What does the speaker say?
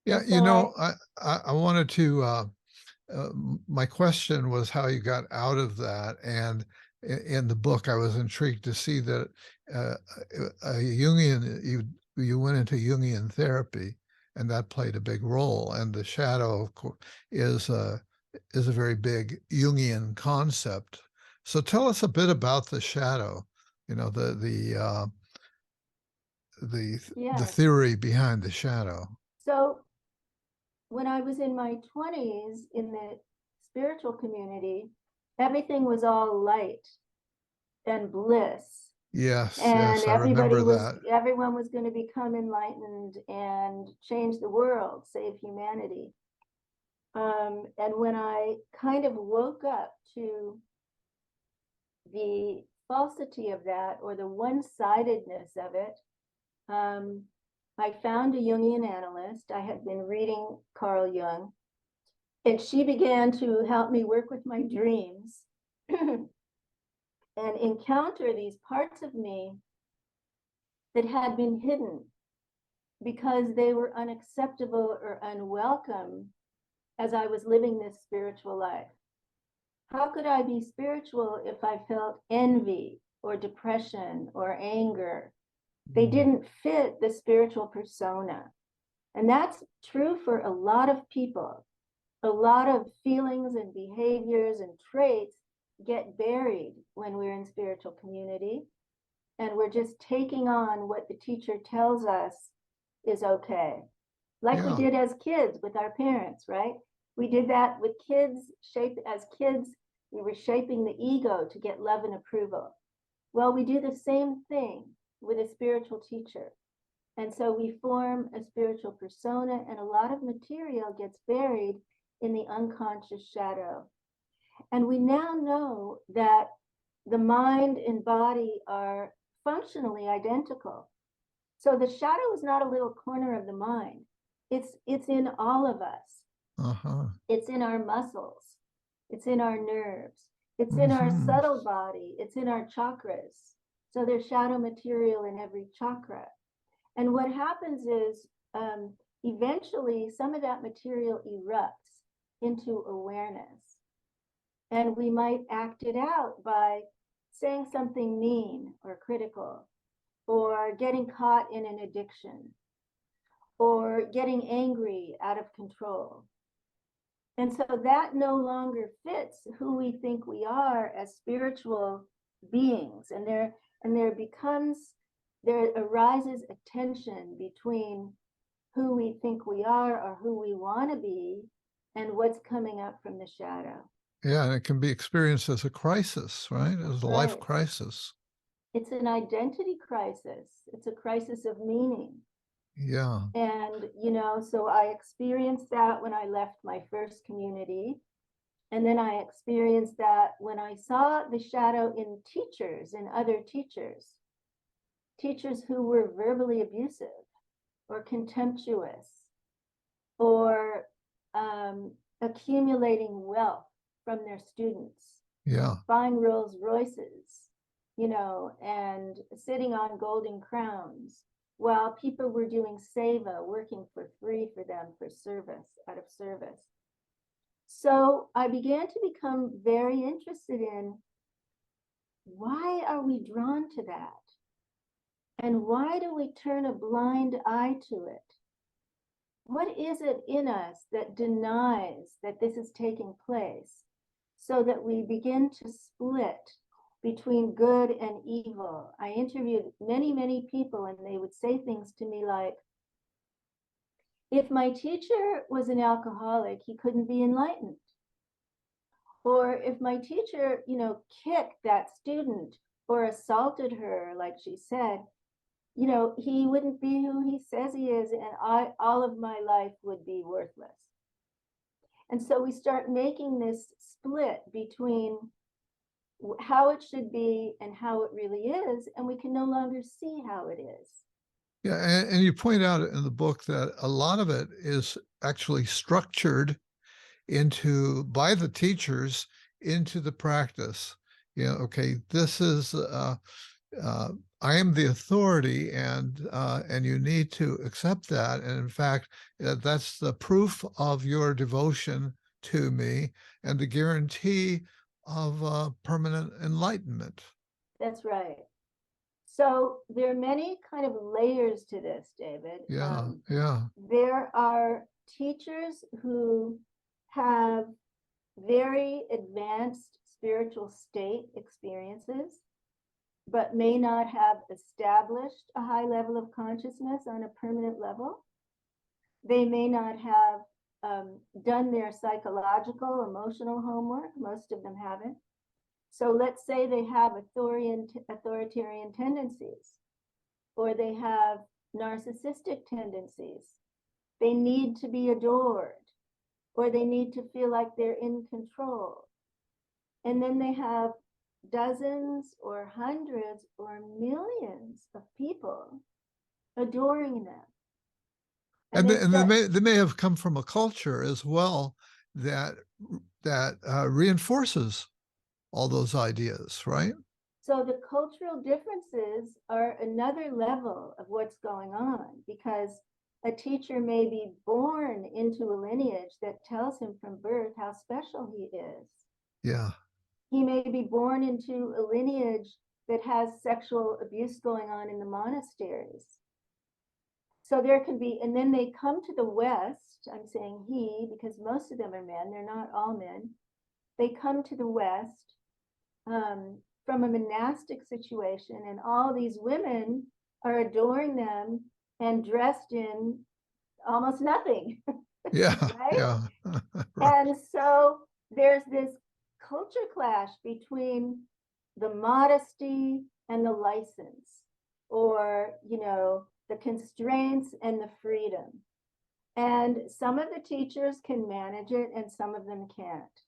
Yeah, And so I wanted to, my question was how you got out of that. And in the book, I was intrigued to see that uh, a Jungian, you went into Jungian therapy, and that played a big role. And the shadow, of course, is a very big Jungian concept. So tell us a bit about the shadow. You know, the yes. theory behind the shadow. So when I was in my 20s in the spiritual community, everything was all light and bliss. Yes, And yes, I remember that. everyone was going to become enlightened and change the world, save humanity. And when I kind of woke up to the falsity of that, or the one-sidedness of it, I found a Jungian analyst. I had been reading Carl Jung, and she began to help me work with my dreams and encounter these parts of me that had been hidden because they were unacceptable or unwelcome as I was living this spiritual life. How could I be spiritual if I felt envy or depression or anger? They didn't fit the spiritual persona. And that's true for a lot of people. A lot of feelings and behaviors and traits get buried when we're in spiritual community, and we're just taking on what the teacher tells us is okay. Like we Yeah, did as kids with our parents, right? We did that with kids. As kids, we were shaping the ego to get love and approval. Well, we do the same thing with a spiritual teacher. And so we form a spiritual persona, and a lot of material gets buried in the unconscious shadow. And we now know that the mind and body are functionally identical. So the shadow is not a little corner of the mind. It's in all of us. uh-huh. It's in our muscles. It's in our nerves. It's in our Hmm. subtle body. It's in our chakras. So there's shadow material in every chakra. And what happens is eventually some of that material erupts into awareness. And we might act it out by saying something mean or critical, or getting caught in an addiction, or getting angry out of control. And so that no longer fits who we think we are as spiritual beings. And there arises a tension between who we think we are or who we want to be and what's coming up from the shadow. Yeah, and it can be experienced as a crisis, right? As That's a life right. crisis. It's an identity crisis. It's a crisis of meaning. Yeah. And, so I experienced that when I left my first community. And then I experienced that when I saw the shadow in teachers and other teachers who were verbally abusive or contemptuous or accumulating wealth from their students, Yeah. buying Rolls Royces, and sitting on golden crowns, while people were doing seva, working for free for them for service, out of service. So I began to become very interested in why are we drawn to that? And why do we turn a blind eye to it? What is it in us that denies that this is taking place, so that we begin to split between good and evil? I interviewed many, many people, and they would say things to me like, if my teacher was an alcoholic, he couldn't be enlightened. Or if my teacher, kicked that student or assaulted her, like she said, he wouldn't be who he says he is, and all of my life would be worthless. And so we start making this split between how it should be and how it really is, and we can no longer see how it is. Yeah. And you point out in the book that a lot of it is actually structured by the teachers into the practice. Okay, this is I am the authority, and you need to accept that. And in fact, that's the proof of your devotion to me and the guarantee of permanent enlightenment. That's right. So there are many kind of layers to this, David. Yeah, yeah, There are teachers who have very advanced spiritual state experiences, but may not have established a high level of consciousness on a permanent level. They may not have done their psychological, emotional homework. Most of them haven't. So let's say they have authoritarian tendencies, or they have narcissistic tendencies. They need to be adored, or they need to feel like they're in control. And then they have dozens or hundreds or millions of people adoring them. And and they and start, they may have come from a culture as well that reinforces all those ideas, right? so the cultural differences are another level of what's going on, because a teacher may be born into a lineage that tells him from birth how special he is. Yeah, He may be born into a lineage that has sexual abuse going on in the monasteries. So there can be, and then they come to the West. I'm saying he, because most of them are men, they're not all men. They come to the West from a monastic situation, and all these women are adoring them and dressed in almost nothing, yeah, right? yeah. Right. And so there's this culture clash between the modesty and the license, or, the constraints and the freedom. And some of the teachers can manage it and some of them can't.